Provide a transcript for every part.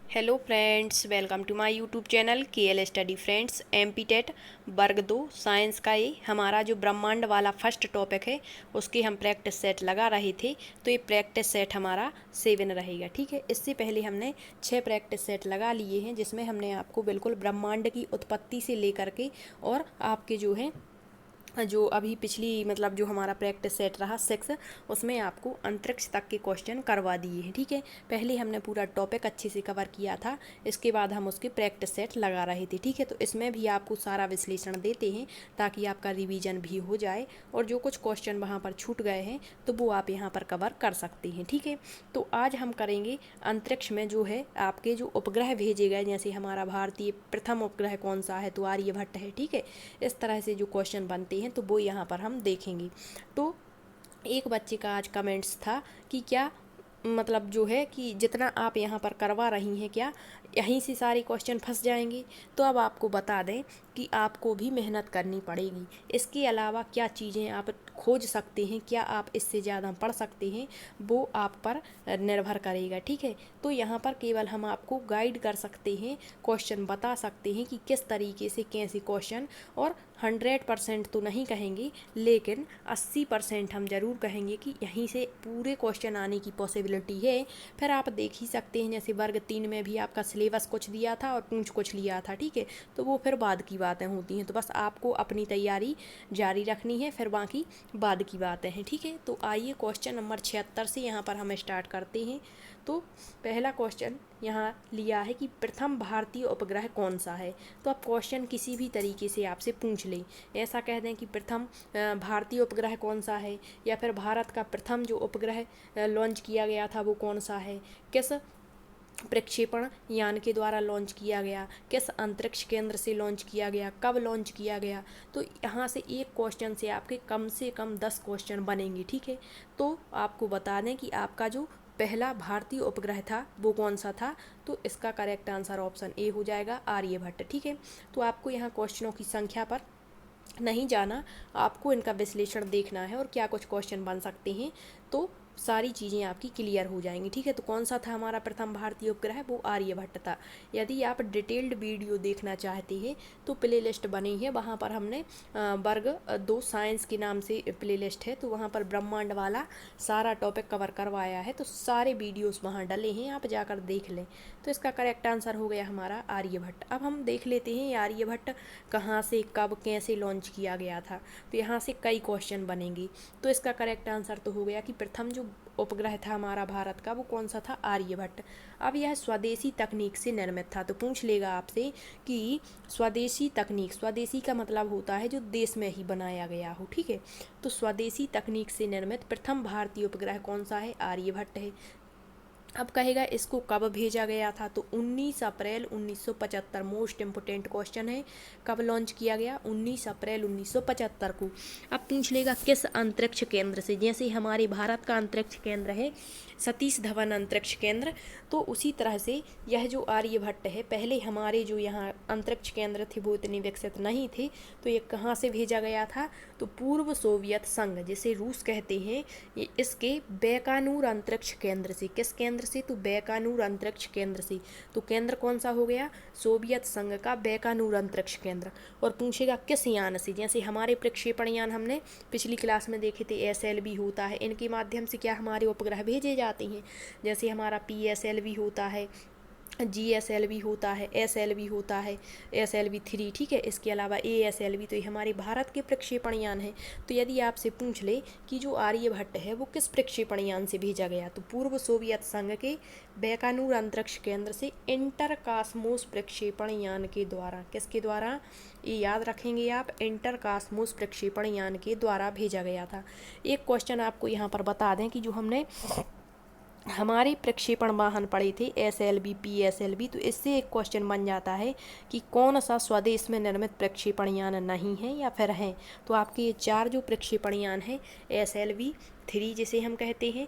Hello friends, welcome to my YouTube channel KL study friends. MP TET वर्ग 2 science का ये हमारा जो ब्रह्मांड वाला फर्स्ट टॉपिक है उसकी हम प्रैक्टिस सेट लगा रहे थे। तो ये प्रैक्टिस सेट हमारा 7 रहेगा। ठीक है, इससे पहले हमने 6 प्रैक्टिस सेट लगा लिए हैं जिसमें हमने आपको बिल्कुल ब्रह्मांड की उत्पत्ति से लेकर के और आपके जो है जो अभी पिछली मतलब जो हमारा प्रैक्टिस सेट रहा 6, उसमें आपको अंतरिक्ष तक के क्वेश्चन करवा दिए हैं। ठीक है, पहले हमने पूरा टॉपिक अच्छे से कवर किया था, इसके बाद हम उसके प्रैक्टिस सेट लगा रहे थे। ठीक है, तो इसमें भी आपको सारा विश्लेषण देते हैं ताकि आपका रिवीजन भी हो जाए और जो कुछ क्वेश्चन वहाँ पर छूट गए हैं तो वो आप यहाँ पर कवर कर सकते हैं। ठीक है, तो आज हम करेंगे अंतरिक्ष में जो है आपके जो उपग्रह भेजे गए, जैसे हमारा भारतीय प्रथम उपग्रह कौन सा है तो आर्यभट्ट है। ठीक है, इस तरह से जो क्वेश्चन बनते हैं तो वो यहाँ पर हम देखेंगे। तो एक बच्चे का आज कमेंट्स था कि क्या मतलब जो है कि जितना आप यहाँ पर करवा रही हैं क्या यहीं से सारे क्वेश्चन फंस जाएंगे। तो अब आपको बता दें कि आपको भी मेहनत करनी पड़ेगी। इसके अलावा क्या चीज़ें आप खोज सकते हैं, क्या आप इससे ज़्यादा पढ़ सकते हैं, वो आप पर निर्भर करेगा। ठीक है, तो यहाँ पर केवल हम आपको गाइड कर सकते हैं, क्वेश्चन बता सकते हैं कि किस तरीके से कैसे क्वेश्चन, और 100% तो नहीं कहेंगे लेकिन 80% हम ज़रूर कहेंगे कि यहीं से पूरे क्वेश्चन आने की पॉसिबिलिटी है। फिर आप देख ही सकते हैं जैसे वर्ग 3 में भी आपका सिलेबस कुछ दिया था और पूछ कुछ लिया था। ठीक है, तो वो फिर बाद की बातें होती हैं, तो बस आपको अपनी तैयारी जारी रखनी है, फिर बाकी बाद की बातें हैं। ठीक है, तो आइए क्वेश्चन नंबर 76 से यहाँ पर हम स्टार्ट करते हैं। तो पहला क्वेश्चन यहाँ लिया है कि प्रथम भारतीय उपग्रह कौन सा है। तो आप क्वेश्चन किसी भी तरीके से आपसे पूछ लें, ऐसा कह दें कि प्रथम भारतीय उपग्रह कौन सा है, या फिर भारत का प्रथम जो उपग्रह लॉन्च किया गया था वो कौन सा है, किस प्रक्षेपण यान के द्वारा लॉन्च किया गया, किस अंतरिक्ष केंद्र से लॉन्च किया गया, कब लॉन्च किया गया। तो यहाँ से एक क्वेश्चन से आपके कम से कम 10 क्वेश्चन बनेंगे। ठीक है, तो आपको बता दें कि आपका जो पहला भारतीय उपग्रह था वो कौन सा था, तो इसका करेक्ट आंसर ऑप्शन ए हो जाएगा, आर्यभट्ट। ठीक है, तो आपको यहाँ क्वेश्चनों की संख्या पर नहीं जाना, आपको इनका विश्लेषण देखना है और क्या कुछ क्वेश्चन बन सकते हैं, तो सारी चीज़ें आपकी क्लियर हो जाएंगी। ठीक है, तो कौन सा था हमारा प्रथम भारतीय उपग्रह, वो आर्यभट्ट था। यदि आप डिटेल्ड वीडियो देखना चाहते हैं तो प्ले लिस्ट बनी है, वहाँ पर हमने वर्ग 2 साइंस के नाम से प्ले लिस्ट है, तो वहाँ पर ब्रह्मांड वाला सारा टॉपिक कवर करवाया है, तो सारे वीडियोस वहाँ डले हैं, आप जाकर देख लें। तो इसका करेक्ट आंसर हो गया हमारा आर्यभट्ट। अब हम देख लेते हैं आर्यभट्ट कहाँ से कब कैसे लॉन्च किया गया था, तो यहाँ से कई क्वेश्चन बनेंगे। तो इसका करेक्ट आंसर तो हो गया कि प्रथम जो उपग्रह था हमारा भारत का वो कौन सा था, आर्यभट्ट। अब यह स्वदेशी तकनीक से निर्मित था, तो पूछ लेगा आपसे कि स्वदेशी तकनीक, स्वदेशी का मतलब होता है जो देश में ही बनाया गया हो। ठीक है, तो स्वदेशी तकनीक से निर्मित प्रथम भारतीय उपग्रह कौन सा है, आर्यभट्ट है। अब कहेगा इसको कब भेजा गया था, तो 19 अप्रैल 1975, मोस्ट इम्पोर्टेंट क्वेश्चन है, कब लॉन्च किया गया, 19 अप्रैल 1975 को। अब पूछ लेगा किस अंतरिक्ष केंद्र से, जैसे हमारे भारत का अंतरिक्ष केंद्र है सतीश धवन अंतरिक्ष केंद्र, तो उसी तरह से यह जो आर्यभट्ट है, पहले हमारे जो यहाँ अंतरिक्ष केंद्र थे वो इतने विकसित नहीं थे, तो ये कहाँ से भेजा गया था, तो पूर्व सोवियत संघ जिसे रूस कहते हैं, ये इसके बैकानूर अंतरिक्ष केंद्र से। किस केंद्र से, तो बैकानूर अंतरिक्ष केंद्र से। तो केंद्र कौन सा हो गया, सोवियत संघ का बैकानूर अंतरिक्ष केंद्र। और पूछेगा किस यान से, जैसे हमारे प्रक्षेपण यान हमने पिछली क्लास में देखे थे, SLV होता है, इनके माध्यम से क्या हमारे उपग्रह भेजे जाते हैं, जैसे हमारा PSLV होता है, GSLV होता है, SLV होता है, SLV-3। ठीक है, इसके अलावा ASLV, तो ये हमारे भारत के प्रक्षेपण यान है। तो यदि आपसे पूछ ले कि जो आर्यभट्ट है वो किस प्रक्षेपण यान से भेजा गया, तो पूर्व सोवियत संघ के बैकानूर अंतरिक्ष केंद्र से इंटरकास्मोस प्रक्षेपण यान के द्वारा। किसके द्वारा, ये याद रखेंगे आप, इंटरकास्मोस प्रक्षेपण यान के द्वारा भेजा गया था। एक क्वेश्चन आपको यहाँ पर बता दें कि जो हमने हमारे प्रक्षेपण वाहन पड़े थे SLV PSLV, तो इससे एक क्वेश्चन बन जाता है कि कौन सा स्वदेश में निर्मित प्रक्षेपण यान नहीं है या फिर हैं। तो आपके ये 4 जो प्रक्षेपण यान हैं, SLV-3 जिसे हम कहते हैं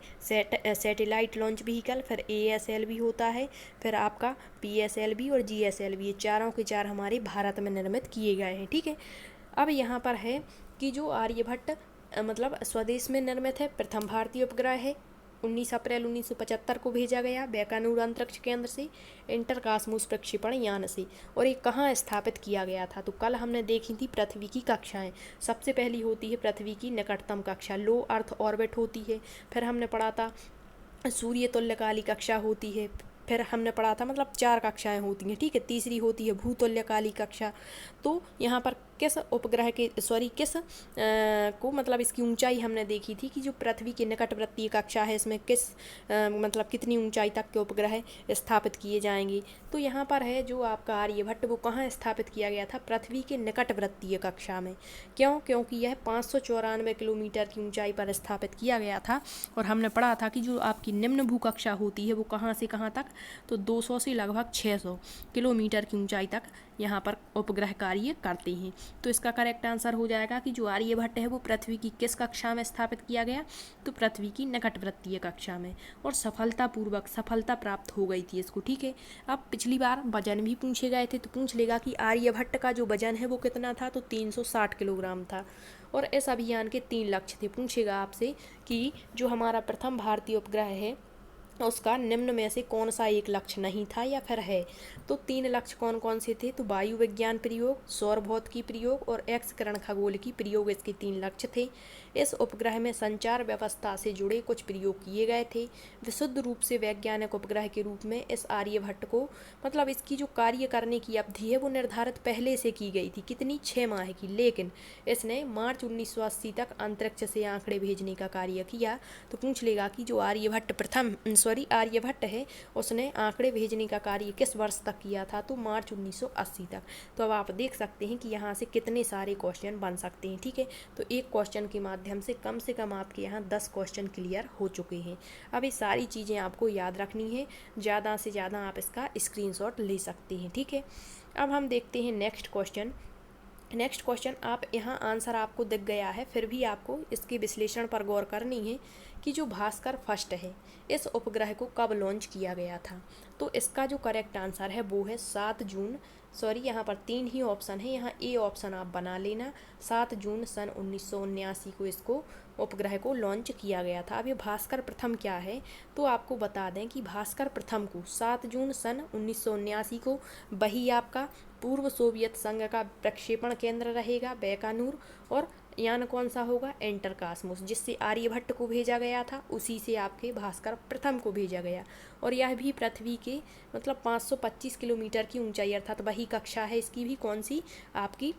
सैटेलाइट लॉन्च व्हीकल, फिर ASLV होता है, फिर आपका PSLV और GSLV, ये चारों के चार हमारे भारत में निर्मित किए गए हैं। ठीक है, अब यहाँ पर है कि जो आर्यभट्ट मतलब स्वदेश में निर्मित है, प्रथम भारतीय उपग्रह है, 19 अप्रैल 1975 को भेजा गया बैकानूर अंतरिक्ष केंद्र से इंटरकास्मोस प्रक्षेपण यान से। और ये कहाँ स्थापित किया गया था? तो कल हमने देखी थी पृथ्वी की कक्षाएं। सबसे पहली होती है पृथ्वी की निकटतम कक्षा, लो अर्थ ऑर्बिट होती है। फिर हमने पढ़ा था सूर्य तुल्यकाली कक्षा होती है। फिर हमने पढ़ा था मतलब 4 कक्षाएं होती हैं, ठीक है। तीसरी होती है भूतुल्यकाली कक्षा। तो यहाँ पर किस उपग्रह के किस को मतलब इसकी ऊंचाई हमने देखी थी कि जो पृथ्वी के निकटवर्तीय कक्षा है इसमें किस मतलब कितनी ऊंचाई तक के उपग्रह स्थापित किए जाएंगे। तो यहाँ पर है जो आपका आर्यभट्ट, वो कहाँ स्थापित किया गया था? पृथ्वी के निकटवर्तीय कक्षा में। क्यों? क्योंकि यह 594 किलोमीटर की ऊंचाई पर स्थापित किया गया था। और हमने पढ़ा था कि जो आपकी निम्न भू कक्षा होती है वो कहाँ से कहाँ तक? तो 200 से लगभग 600 किलोमीटर की ऊंचाई तक यहाँ पर उपग्रह कार्य करते हैं। तो इसका करेक्ट आंसर हो जाएगा कि जो आर्यभट्ट है वो पृथ्वी की किस कक्षा में स्थापित किया गया? तो पृथ्वी की निकटवर्तीय कक्षा में। और सफलतापूर्वक सफलता प्राप्त हो गई थी इसको, ठीक है। अब पिछली बार वजन भी पूछे गए थे, तो पूछ लेगा कि आर्यभट्ट का जो वजन है वो कितना था? तो 360 किलोग्राम था। और इस अभियान के 3 लक्ष्य थे। पूछेगा आपसे कि जो हमारा प्रथम भारतीय उपग्रह है उसका निम्न में से कौन सा एक लक्ष्य नहीं था या फिर है? तो 3 लक्ष्य कौन कौन से थे? तो वायु विज्ञान प्रयोग, सौर भौतिकी प्रयोग और एक्स किरण खगोल की प्रयोग, इसके 3 लक्ष्य थे। इस उपग्रह में संचार व्यवस्था से जुड़े कुछ प्रयोग किए गए थे। विशुद्ध रूप से वैज्ञानिक उपग्रह के रूप में इस आर्यभट्ट को मतलब इसकी जो कार्य करने की अवधि है वो निर्धारित पहले से की गई थी, कितनी? 6 माह की। लेकिन इसने मार्च 1980 तक अंतरिक्ष से आंकड़े भेजने का कार्य किया। तो पूछ लेगा कि जो आर्यभट्ट है उसने आंकड़े भेजने का कार्य किस वर्ष तक किया था? तो मार्च 1980 तक। तो अब आप देख सकते हैं कि यहाँ से कितने सारे क्वेश्चन बन सकते हैं, ठीक है। तो एक क्वेश्चन के माध्यम से कम आपके यहाँ 10 क्वेश्चन क्लियर हो चुके हैं। अब ये सारी चीज़ें आपको याद रखनी है, ज़्यादा से ज़्यादा आप इसका स्क्रीनशॉट ले सकते हैं, ठीक है। अब हम देखते हैं नेक्स्ट क्वेश्चन। आप यहाँ आंसर आपको दिख गया है, फिर भी आपको इसके विश्लेषण पर गौर करनी है कि जो भास्कर फर्स्ट है इस उपग्रह को कब लॉन्च किया गया था? तो इसका जो करेक्ट आंसर है वो है 7 जून। यहाँ पर 3 ही ऑप्शन है, यहाँ ए ऑप्शन आप बना लेना। 7 जून सन 1979 को इसको उपग्रह को लॉन्च किया गया था। अब ये भास्कर प्रथम क्या है? तो आपको बता दें कि भास्कर प्रथम को 7 जून सन 1979 को वही आपका पूर्व सोवियत संघ का प्रक्षेपण केंद्र रहेगा बैकानूर, और यान कौन सा होगा? इंटरकास्मोस, जिससे आर्यभट्ट को भेजा गया था उसी से आपके भास्कर प्रथम को भेजा गया। और यह भी पृथ्वी के मतलब 525 किलोमीटर की ऊंचाई अर्थात वही कक्षा है इसकी भी, कौन सी? आपकी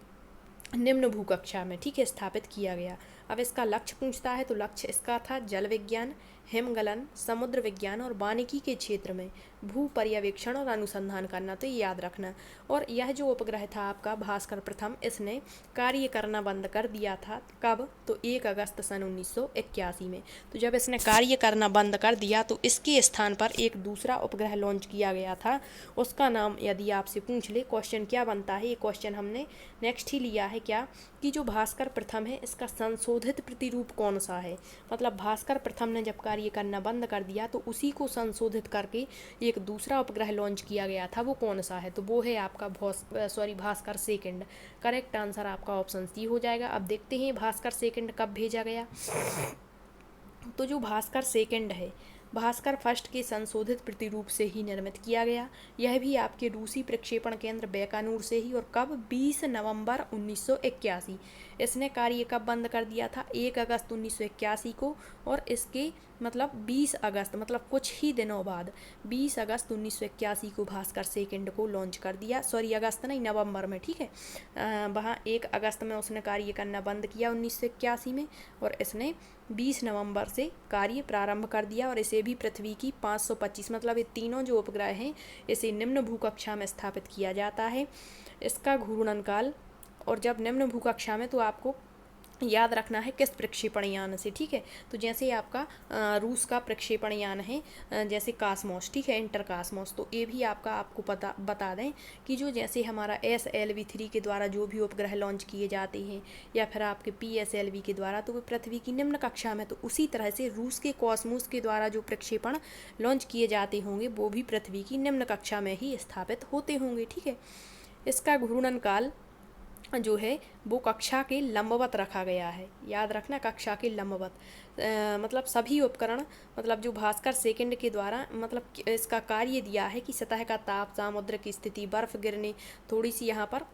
निम्न भू कक्षा में, ठीक है, स्थापित किया गया। अब इसका लक्ष्य पूछता है तो लक्ष्य इसका था जल विज्ञान, हिमगलन, समुद्र विज्ञान और वानिकी के क्षेत्र में भू पर्यवेक्षण और अनुसंधान करना, तो ये याद रखना। और यह जो उपग्रह था आपका भास्कर प्रथम, इसने कार्य करना बंद कर दिया था कब? तो 1 अगस्त सन 1981 में। तो जब इसने कार्य करना बंद कर दिया तो इसके स्थान पर एक दूसरा उपग्रह लॉन्च किया गया था। उसका नाम यदि आपसे पूछ ले क्वेश्चन क्या बनता है, ये क्वेश्चन हमने नेक्स्ट ही लिया है क्या, कि जो भास्कर प्रथम है इसका संशोधित प्रतिरूप कौन सा है? मतलब भास्कर प्रथम ने जब कार्य करना बंद कर दिया तो उसी को संशोधित करके एक दूसरा उपग्रह लॉन्च किया गया था, वो कौन सा है? तो वो है आपका भास्कर सेकंड। करेक्ट आंसर आपका ऑप्शन सी हो जाएगा। अब देखते हैं भास्कर सेकंड कब भेजा गया। तो जो भास्कर सेकंड है भास्कर फर्स्ट के संशोधित प्रतिरूप से ही निर्मित किया गया। यह भी आपके रूसी प्रक्षेपण केंद्र बैकानूर से ही, और कब? 20 नवंबर 1981। इसने कार्य कब बंद कर दिया था? 1 अगस्त 1981 को। और इसके मतलब 20 अगस्त मतलब कुछ ही दिनों बाद 20 अगस्त 1981 को भास्कर सेकंड को लॉन्च कर दिया। अगस्त नहीं, नवंबर में, ठीक है। वहाँ 1 अगस्त में उसने कार्य करना बंद किया 1981 में, और इसने 20 नवंबर से कार्य प्रारंभ कर दिया। और इसे भी पृथ्वी की 525 मतलब ये तीनों जो उपग्रह हैं इसे निम्न भूकक्षा में स्थापित किया जाता है। इसका घूर्णन काल, और जब निम्न भूकक्षा में तो आपको याद रखना है किस प्रक्षेपण यान से, ठीक है। तो जैसे आपका रूस का प्रक्षेपण यान है जैसे कास्मोस, ठीक है, इंटरकास्मोस, तो ये भी आपको बता दें कि जो जैसे हमारा SLV-3 के द्वारा जो भी उपग्रह लॉन्च किए जाते हैं या फिर आपके PSLV के द्वारा, तो वो पृथ्वी की निम्न कक्षा में, तो उसी तरह से रूस के कॉस्मोस के द्वारा जो प्रक्षेपण लॉन्च किए जाते होंगे वो भी पृथ्वी की निम्न कक्षा में ही स्थापित होते होंगे, ठीक है। इसका घूर्णन काल जो है वो कक्षा के लंबवत रखा गया है। याद रखना, कक्षा के लंबवत। मतलब सभी उपकरण, मतलब जो भास्कर सेकंड के द्वारा, मतलब इसका कार्य दिया है कि सतह का ताप, समुद्र की स्थिति, बर्फ गिरने, थोड़ी सी यहाँ पर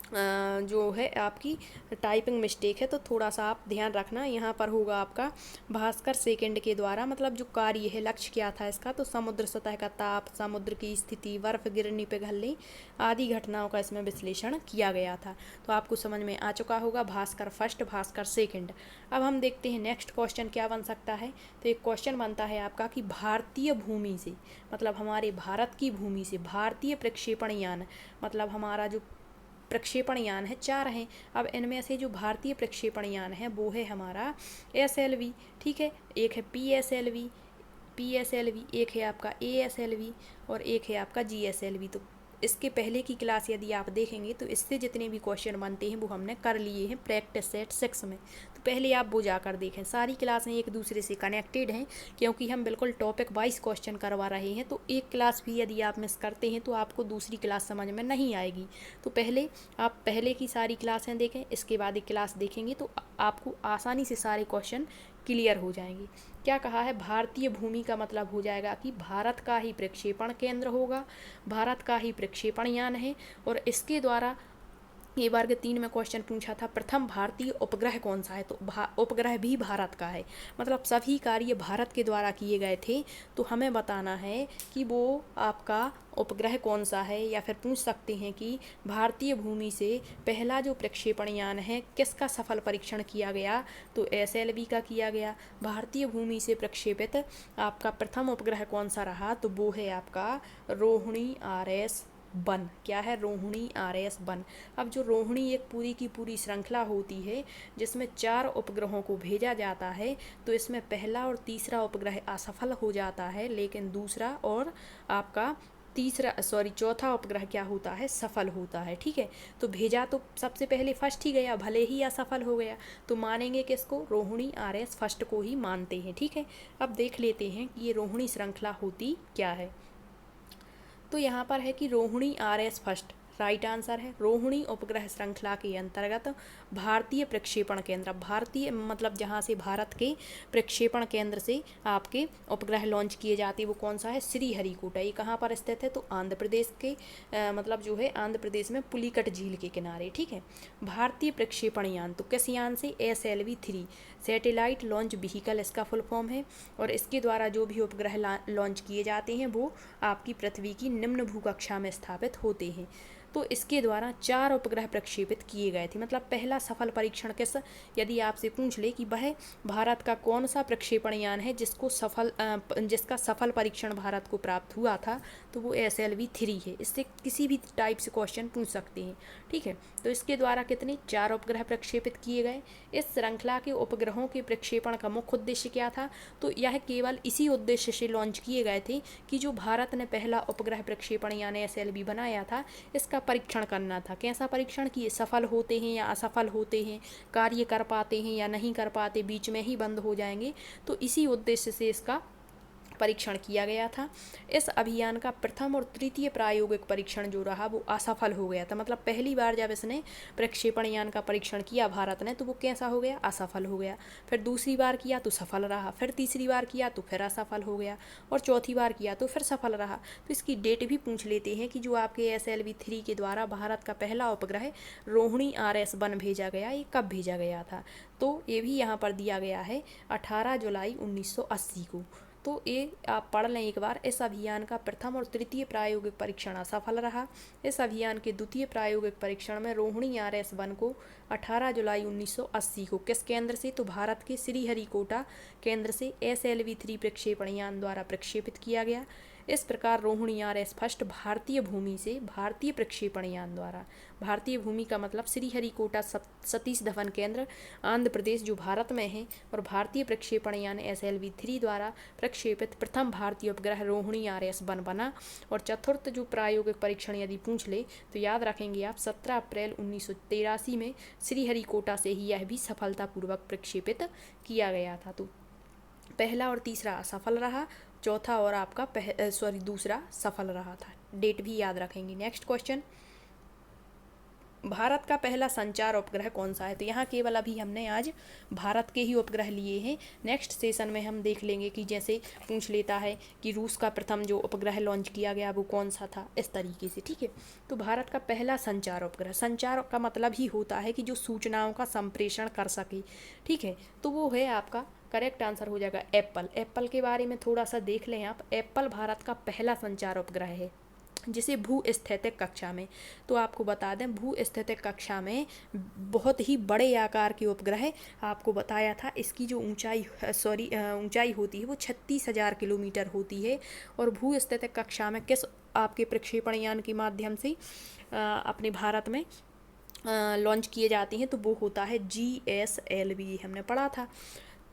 जो है आपकी टाइपिंग मिस्टेक है, तो थोड़ा सा आप ध्यान रखना। यहाँ पर होगा आपका भास्कर सेकंड के द्वारा, मतलब जो कार्य है, लक्ष्य क्या था इसका, तो समुद्र सतह का ताप, समुद्र की स्थिति, बर्फ गिरने पिघलने आदि घटनाओं का इसमें विश्लेषण किया गया था। तो आपको समझ में आ चुका होगा भास्कर फर्स्ट, भास्कर सेकंड। अब हम देखते हैं नेक्स्ट क्वेश्चन क्या बन सकता है। तो एक क्वेश्चन बनता है आपका कि भारतीय भूमि से, मतलब हमारे भारत की भूमि से भारतीय प्रक्षेपण यान, मतलब हमारा जो प्रक्षेपण यान है 4 हैं। अब इनमें से जो भारतीय प्रक्षेपण यान है वो है हमारा SLV, ठीक है। एक है PSLV, एक है आपका ASLV और एक है आपका GSLV। तो इसके पहले की क्लास यदि आप देखेंगे तो इससे जितने भी क्वेश्चन बनते हैं वो हमने कर लिए हैं प्रैक्टिस सेट 6 में। तो पहले आप वो जाकर देखें, सारी क्लासें एक दूसरे से कनेक्टेड हैं, क्योंकि हम बिल्कुल टॉपिक वाइज क्वेश्चन करवा रहे हैं। तो एक क्लास भी यदि आप मिस करते हैं तो आपको दूसरी क्लास समझ में नहीं आएगी। तो पहले आप पहले की सारी क्लासें देखें, इसके बाद एक क्लास देखेंगे तो आपको आसानी से सारे क्वेश्चन क्लियर हो जाएंगे। क्या कहा है, भारतीय भूमि का मतलब हो जाएगा कि भारत का ही प्रक्षेपण केंद्र होगा, भारत का ही प्रक्षेपण यान है। और इसके द्वारा ये वर्ग 3 में क्वेश्चन पूछा था, प्रथम भारतीय उपग्रह कौन सा है, तो उपग्रह भी भारत का है, मतलब सभी कार्य भारत के द्वारा किए गए थे। तो हमें बताना है कि वो आपका उपग्रह कौन सा है, या फिर पूछ सकते हैं कि भारतीय भूमि से पहला जो प्रक्षेपण यान है किसका सफल परीक्षण किया गया, तो SLV का किया गया। भारतीय भूमि से प्रक्षेपित आपका प्रथम उपग्रह कौन सा रहा, तो वो है आपका रोहिणी RS-1। क्या है, रोहिणी RS-1। अब जो रोहिणी एक पूरी की पूरी श्रृंखला होती है जिसमें 4 उपग्रहों को भेजा जाता है, तो इसमें पहला और तीसरा उपग्रह असफल हो जाता है, लेकिन दूसरा और आपका चौथा उपग्रह क्या होता है, सफल होता है, ठीक है। तो भेजा तो सबसे पहले फर्स्ट ही गया, भले ही असफल हो गया, तो मानेंगे किसको, रोहिणी RS फर्स्ट को ही मानते हैं, ठीक है। अब देख लेते हैं कि ये रोहिणी श्रृंखला होती क्या है। तो यहाँ पर है कि Rohini RS first right answer है। रोहिणी उपग्रह श्रृंखला के अंतर्गत भारतीय प्रक्षेपण केंद्र, भारतीय मतलब जहाँ से भारत के प्रक्षेपण केंद्र से आपके उपग्रह लॉन्च किए जाते हैं वो कौन सा है, श्रीहरिकोटा। ये कहाँ पर स्थित है, तो आंध्र प्रदेश के मतलब जो है आंध्र प्रदेश में पुलिकट झील के किनारे, ठीक है। भारतीय प्रक्षेपण यान, तो किस यान से, SLV-3 सैटेलाइट लॉन्च व्हीकल इसका फुल फॉर्म है। और इसके द्वारा जो भी उपग्रह लॉन्च किए जाते हैं वो आपकी पृथ्वी की निम्न भूकक्षा में स्थापित होते हैं। तो इसके द्वारा 4 उपग्रह प्रक्षेपित किए गए थे। मतलब पहला सफल परीक्षण किस, यदि आपसे पूछ ले कि वह भारत का कौन सा प्रक्षेपण यान है जिसका सफल परीक्षण भारत को प्राप्त हुआ था, तो वो SLV-3 है। इससे किसी भी टाइप से क्वेश्चन पूछ सकते हैं, ठीक है। तो इसके द्वारा कितने 4 उपग्रह प्रक्षेपित किए गए। इस श्रृंखला के उपग्रहों के प्रक्षेपण का मुख्य उद्देश्य क्या था, तो यह केवल इसी उद्देश्य से लॉन्च किए गए थे कि जो भारत ने पहला उपग्रह प्रक्षेपण यानी SLV बनाया था, इसका परीक्षण करना था। कैसा परीक्षण, कि ये सफल होते हैं या असफल होते हैं, कार्य कर पाते हैं या नहीं कर पाते, बीच में ही बंद हो जाएंगे। तो इसी उद्देश्य से इसका परीक्षण किया गया था। इस अभियान का प्रथम और तृतीय प्रायोगिक परीक्षण जो रहा वो असफल हो गया था। मतलब पहली बार जब इसने प्रक्षेपण यान का परीक्षण किया भारत ने, तो वो कैसा हो गया, असफल हो गया। फिर दूसरी बार किया तो सफल रहा, फिर तीसरी बार किया तो फिर असफल हो गया, और चौथी बार किया तो फिर सफल रहा। तो इसकी डेट भी पूछ लेते हैं कि जो आपके SLV-3 के द्वारा भारत का पहला उपग्रह रोहिणी RS-1 भेजा गया, ये कब भेजा गया था। तो ये भी यहाँ पर दिया गया है 18 जुलाई 1980 को। तो ये आप पढ़ लें एक बार। इस अभियान का प्रथम और तृतीय प्रायोगिक परीक्षण असफल रहा। इस अभियान के द्वितीय प्रायोगिक परीक्षण में रोहिणी RS-1 को 18 जुलाई 1980 को किस केंद्र से, तो भारत के श्रीहरिकोटा केंद्र से SLV-3 प्रक्षेपण यान द्वारा प्रक्षेपित किया गया। इस प्रकार रोहिणी RS फर्स्ट भारतीय भूमि से भारतीय प्रक्षेपण यान द्वारा, भारतीय भूमि का मतलब श्रीहरिकोटा सतीश धवन केंद्र आंध्र प्रदेश जो भारत में है, और भारतीय प्रक्षेपण यान SLV-3 द्वारा प्रक्षेपित प्रथम भारतीय उपग्रह रोहिणी RS-1 बना। और चतुर्थ जो प्रायोगिक परीक्षण यदि पूछ ले तो याद रखेंगे आप 17 अप्रैल 1983 में श्रीहरिकोटा से ही यह भी सफलतापूर्वक प्रक्षेपित किया गया था। तो पहला और तीसरा असफल रहा, चौथा और आपका दूसरा सफल रहा था। डेट भी याद रखेंगे। नेक्स्ट क्वेश्चन, भारत का पहला संचार उपग्रह कौन सा है? तो यहाँ केवल अभी हमने आज भारत के ही उपग्रह लिए हैं। नेक्स्ट सेशन में हम देख लेंगे कि जैसे पूछ लेता है कि रूस का प्रथम जो उपग्रह लॉन्च किया गया वो कौन सा था, इस तरीके से, ठीक है। तो भारत का पहला संचार उपग्रह, संचार का मतलब ही होता है कि जो सूचनाओं का संप्रेषण कर सके, ठीक है। तो वो है आपका करेक्ट आंसर हो जाएगा एप्पल। एप्पल के बारे में थोड़ा सा देख लें आप। एप्पल भारत का पहला संचार उपग्रह है जिसे भू स्थैतिक कक्षा में, तो आपको बता दें भू स्थैतिक कक्षा में बहुत ही बड़े आकार के उपग्रह, आपको बताया था इसकी जो ऊंचाई होती है वो 36,000 किलोमीटर होती है। और भू स्थैतिक कक्षा में किस आपके प्रक्षेपण यान के माध्यम से अपने भारत में लॉन्च किए जाते हैं, तो वो होता है GSLV, हमने पढ़ा था।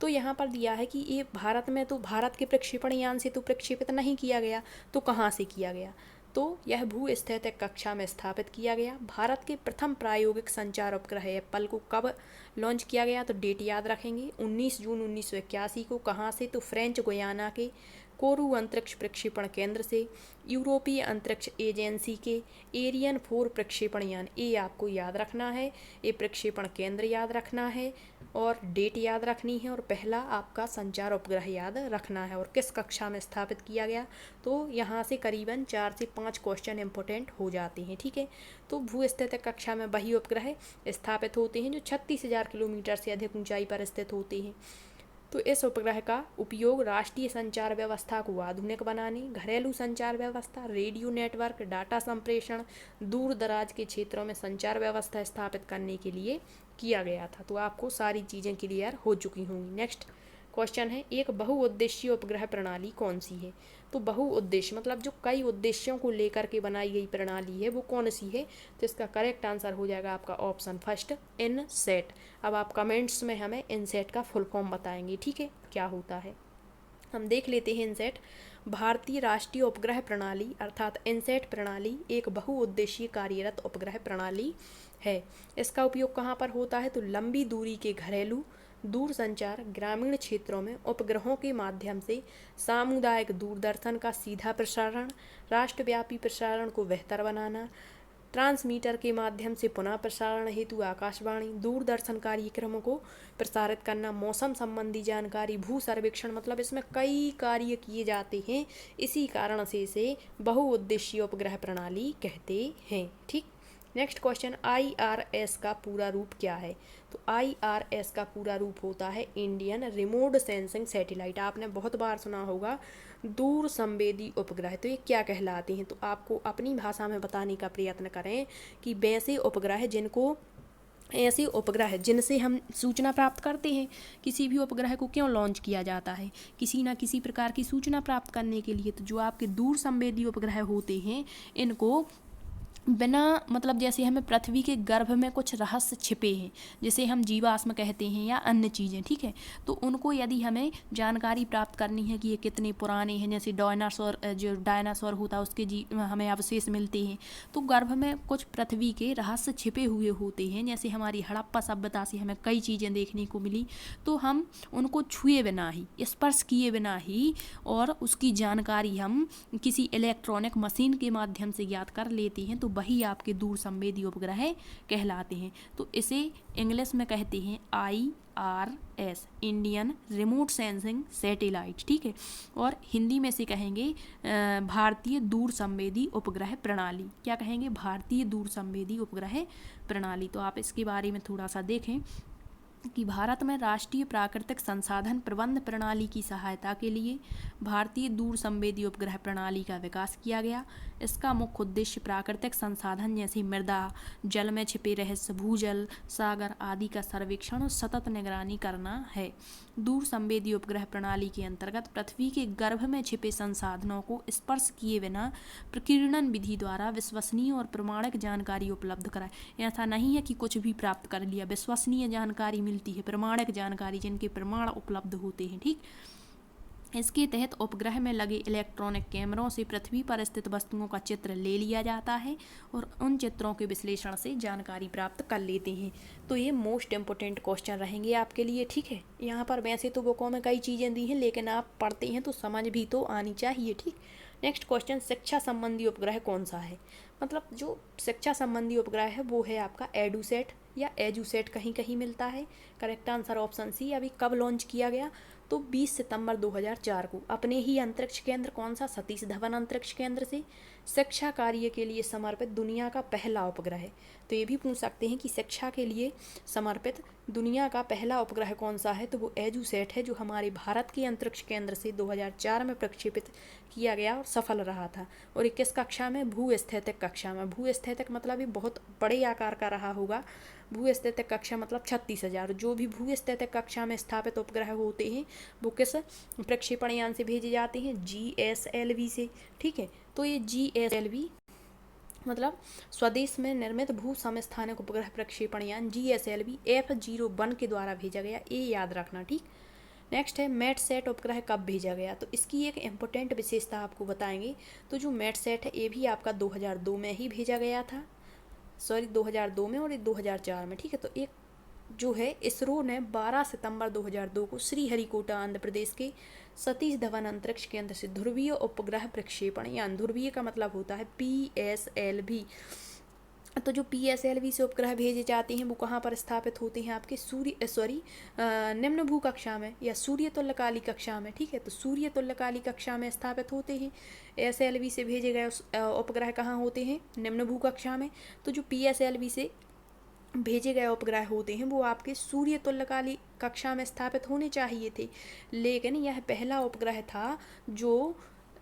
तो यहाँ पर दिया है कि ये भारत में, तो भारत के प्रक्षेपण यान से तो प्रक्षेपित नहीं किया गया, तो कहाँ से किया गया? तो यह भू स्थैतिक कक्षा में स्थापित किया गया। भारत के प्रथम प्रायोगिक संचार उपग्रह एप्पल को कब लॉन्च किया गया? तो डेट याद रखेंगे, 19 जून 1981 को। कहाँ से? तो फ्रेंच गुयाना के कोरू अंतरिक्ष प्रक्षेपण केंद्र से, यूरोपीय अंतरिक्ष एजेंसी के एरियन 4 प्रक्षेपण यान, ये आपको याद रखना है, ये प्रक्षेपण केंद्र याद रखना है और डेट याद रखनी है, और पहला आपका संचार उपग्रह याद रखना है और किस कक्षा में स्थापित किया गया। तो यहाँ से करीबन 4 से 5 क्वेश्चन इंपॉर्टेंट हो जाते हैं, ठीक है। तो भूस्थितिक कक्षा में वही उपग्रह स्थापित होते हैं जो 36,000 किलोमीटर से अधिक ऊंचाई पर स्थित होते हैं। तो इस उपग्रह का उपयोग राष्ट्रीय संचार व्यवस्था को आधुनिक बनाने, घरेलू संचार व्यवस्था, रेडियो नेटवर्क, डाटा संप्रेषण, दूर दराज के क्षेत्रों में संचार व्यवस्था स्थापित करने के लिए किया गया था। तो आपको सारी चीज़ें क्लियर हो चुकी होंगी। नेक्स्ट क्वेश्चन है, एक बहुउद्देशीय उपग्रह प्रणाली कौन सी है? तो बहुउद्देश्य मतलब जो कई उद्देश्यों को लेकर के बनाई गई प्रणाली है वो कौन सी है? तो इसका करेक्ट आंसर हो जाएगा आपका ऑप्शन फर्स्ट, इनसैट। अब आप कमेंट्स में हमें इनसैट का फुल फॉर्म बताएंगे, ठीक है, क्या होता है। हम देख लेते हैं इनसैट। भारतीय राष्ट्रीय उपग्रह प्रणाली अर्थात इनसैट प्रणाली एक बहुउद्देशीय कार्यरत उपग्रह प्रणाली है। इसका उपयोग कहाँ पर होता है? तो लंबी दूरी के घरेलू, दूरसंचार, ग्रामीण क्षेत्रों में उपग्रहों के माध्यम से सामुदायिक दूरदर्शन का सीधा प्रसारण, राष्ट्रव्यापी प्रसारण को बेहतर बनाना, ट्रांसमीटर के माध्यम से पुनः प्रसारण हेतु आकाशवाणी, दूरदर्शन कार्यक्रमों को प्रसारित करना, मौसम संबंधी जानकारी, भू सर्वेक्षण, मतलब इसमें कई कार्य किए जाते हैं। इसी कारण से इसे बहुउद्देशीय उपग्रह प्रणाली कहते हैं, ठीक। नेक्स्ट क्वेश्चन, IRS का पूरा रूप क्या है? तो IRS का पूरा रूप होता है इंडियन रिमोट सेंसिंग सैटेलाइट। आपने बहुत बार सुना होगा दूर संवेदी उपग्रह। तो ये क्या कहलाते हैं? तो आपको अपनी भाषा में बताने का प्रयत्न करें कि वैसे उपग्रह जिनको, ऐसे उपग्रह जिनसे हम सूचना प्राप्त करते हैं। किसी भी उपग्रह को क्यों लॉन्च किया जाता है? किसी न किसी प्रकार की सूचना प्राप्त करने के लिए। तो जो आपके दूर संवेदी उपग्रह होते हैं इनको बिना, मतलब जैसे हमें पृथ्वी के गर्भ में कुछ रहस्य छिपे हैं, जिसे हम जीवाश्म कहते हैं या अन्य चीज़ें, ठीक है, तो उनको यदि हमें जानकारी प्राप्त करनी है कि ये कितने पुराने हैं, जैसे डायनासोर होता है उसके हमें अवशेष मिलते हैं, तो गर्भ में कुछ पृथ्वी के रहस्य छिपे हुए होते हैं। जैसे हमारी हड़प्पा सभ्यता से हमें कई चीज़ें देखने को मिली, तो हम उनको छुए बिना ही, स्पर्श किए बिना ही, और उसकी जानकारी हम किसी इलेक्ट्रॉनिक मशीन के माध्यम से ज्ञात कर लेते हैं, तो वही आपके दूर संवेदी उपग्रह कहलाते हैं। तो इसे इंग्लिश में कहते हैं IRS, Indian remote sensing satellite, ठीक है, और हिंदी में से कहेंगे भारतीय दूर संवेदी उपग्रह प्रणाली। क्या कहेंगे? भारतीय दूर संवेदी उपग्रह प्रणाली। तो आप इसके बारे में थोड़ा सा देखें कि भारत में राष्ट्रीय प्राकृतिक संसाधन प्रबंध प्रणाली की सहायता के लिए भारतीय दूर संवेदी उपग्रह प्रणाली का विकास किया गया। इसका मुख्य उद्देश्य प्राकृतिक संसाधन जैसे मृदा, जल में छिपे रहस्य, भूजल, सागर आदि का सर्वेक्षण और सतत निगरानी करना है। दूर संवेदी उपग्रह प्रणाली के अंतर्गत पृथ्वी के गर्भ में छिपे संसाधनों को स्पर्श किए बिना प्रकीर्णन विधि द्वारा विश्वसनीय और प्रमाणिक जानकारी उपलब्ध कराए। ऐसा नहीं है कि कुछ भी प्राप्त कर लिया, विश्वसनीय जानकारी मिलती है, प्रमाणिक जानकारी जिनके प्रमाण उपलब्ध होते हैं, ठीक। इसके तहत उपग्रह में लगे इलेक्ट्रॉनिक कैमरों से पृथ्वी पर स्थित वस्तुओं का चित्र ले लिया जाता है और उन चित्रों के विश्लेषण से जानकारी प्राप्त कर लेते हैं। तो ये मोस्ट इम्पोर्टेंट क्वेश्चन रहेंगे आपके लिए, ठीक है। यहाँ पर वैसे तो बुकों में कई चीज़ें दी हैं, लेकिन आप पढ़ते हैं तो समझ भी तो आनी चाहिए, ठीक। नेक्स्ट क्वेश्चन, शिक्षा संबंधी उपग्रह कौन सा है? मतलब जो शिक्षा संबंधी उपग्रह है वो है आपका एडुसेट या एजुसेट, कहीं कहीं मिलता है। Correct answer option C. अभी कब लॉन्च किया गया? तो 20 सितंबर 2004 को। अपने ही अंतरिक्ष केंद्र कौन सा? सतीश धवन अंतरिक्ष केंद्र से। शिक्षा कार्य के लिए समर्पित दुनिया का पहला उपग्रह। तो ये भी पूछ सकते हैं कि शिक्षा के लिए समर्पित दुनिया का पहला उपग्रह कौन सा है? तो वो एजुसेट है, जो हमारे भारत के अंतरिक्ष केंद्र से 2004 में प्रक्षेपित किया गया और सफल रहा था। और 21 कक्षा में भूस्थैतिक कक्षा में, भूस्थैतिक मतलब ये बहुत बड़े आकार का रहा होगा। भूस्थैतिक कक्षा मतलब 36,000। जो भी भूस्थैतिक कक्षा में स्थापित उपग्रह होते हैं वो किस प्रक्षेपण यान से भेजे जाते हैं? GSLV से। ठीक है, तो ये GSLV मतलब स्वदेश में निर्मित भू समस्थानिक उपग्रह प्रक्षेपण यान GSLV F01 के द्वारा भेजा गया, ये याद रखना। ठीक, नेक्स्ट है मैटसेट उपग्रह कब भेजा गया? तो इसकी एक इम्पोर्टेंट विशेषता आपको बताएंगे। तो जो मैटसेट है ये भी आपका 2002 में ही भेजा गया था, 2002 में, और ये 2004 में। ठीक है, तो एक जो है इसरो ने 12 सितंबर 2002 को श्रीहरिकोटा आंध्र प्रदेश के सतीश धवन अंतरिक्ष केंद्र से ध्रुवीय उपग्रह प्रक्षेपण यान, ध्रुवीय का मतलब होता है PSLV। तो जो PSLV से उपग्रह भेजे जाते हैं वो कहाँ पर स्थापित होते हैं? आपके निम्न भू कक्षा में या सूर्य तुल्यकाली कक्षा में। ठीक है, तो सूर्य तुल्यकाली कक्षा में स्थापित होते हैं। SLV से भेजे गए उपग्रह कहाँ होते हैं? निम्न भू कक्षा में। तो जो PSLV से भेजे गए उपग्रह होते हैं वो आपके सूर्य तुल्यकाली कक्षा में स्थापित होने चाहिए थे, लेकिन यह पहला उपग्रह था जो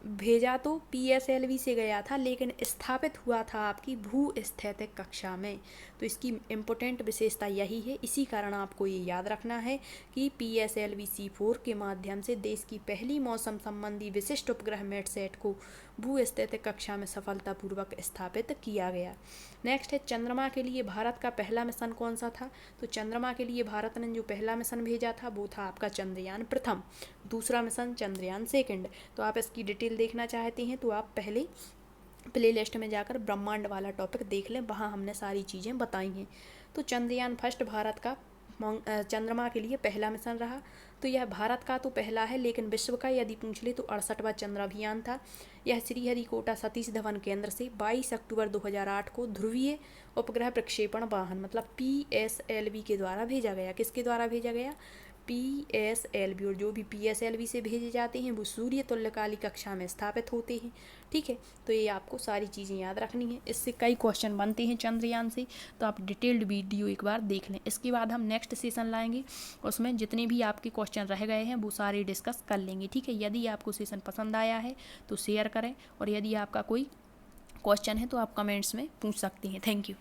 भेजा तो PSLV से गया था लेकिन स्थापित हुआ था आपकी भूस्थैतिक कक्षा में। तो इसकी इम्पोर्टेंट विशेषता यही है, इसी कारण आपको ये याद रखना है कि PSLV C4 के माध्यम से देश की पहली मौसम संबंधी विशिष्ट उपग्रह मैटसेट को भूस्थैतिक कक्षा में सफलतापूर्वक स्थापित किया गया। नेक्स्ट है, चंद्रमा के लिए भारत का पहला मिशन कौन सा था? तो चंद्रमा के लिए भारत ने जो पहला मिशन भेजा था वो था आपका चंद्रयान प्रथम, दूसरा मिशन चंद्रयान सेकंड। तो आप इसकी डिटेल देखना चाहते हैं तो आप पहले प्ले लिस्ट में जाकर ब्रह्मांड वाला टॉपिक देख लें, वहाँ हमने सारी चीज़ें बताई हैं। तो चंद्रयान फर्स्ट भारत का चंद्रमा के लिए पहला मिशन रहा। तो यह भारत का तो पहला है, लेकिन विश्व का यदि पूछ ले तो 68वां चंद्राभियान था। यह श्रीहरिकोटा सतीश धवन केंद्र से 22 अक्टूबर 2008 को ध्रुवीय उपग्रह प्रक्षेपण वाहन मतलब PSLV के द्वारा भेजा गया। किसके द्वारा भेजा गया? PSLV। और जो भी PSLV से भेजे जाते हैं वो सूर्य तुल्यकाली कक्षा में स्थापित होते हैं। ठीक है, तो ये आपको सारी चीज़ें याद रखनी है। इससे कई क्वेश्चन बनते हैं चंद्रयान से, तो आप डिटेल्ड वीडियो एक बार देख लें। इसके बाद हम नेक्स्ट सेशन लाएंगे, उसमें जितने भी आपके क्वेश्चन रह गए हैं वो सारे डिस्कस कर लेंगे। ठीक है, यदि आपको सेशन पसंद आया है तो शेयर करें, और यदि आपका कोई क्वेश्चन है तो आप कमेंट्स में पूछ सकते हैं। Thank you.